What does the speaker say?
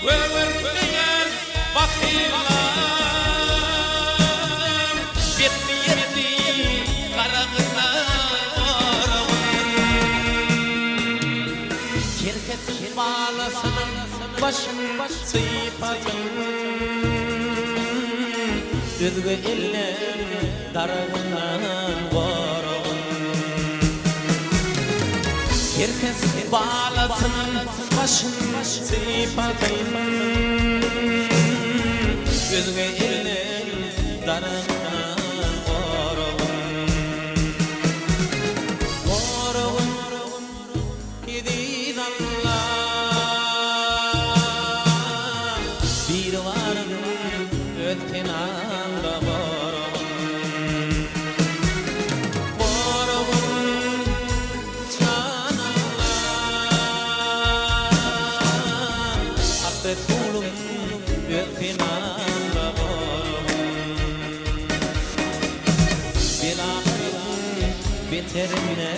Ömürlüğün bakıylar Bitti yetti karanlıklar Şirketin bağlasının başın sıfatın Düzgü eller dargından varın Herkes bağlasın başın sıfatın Düzgü eller dargından varın Varın gidin Allah Bir varın ötken anda Tulum ötken anda Bilanın biterimine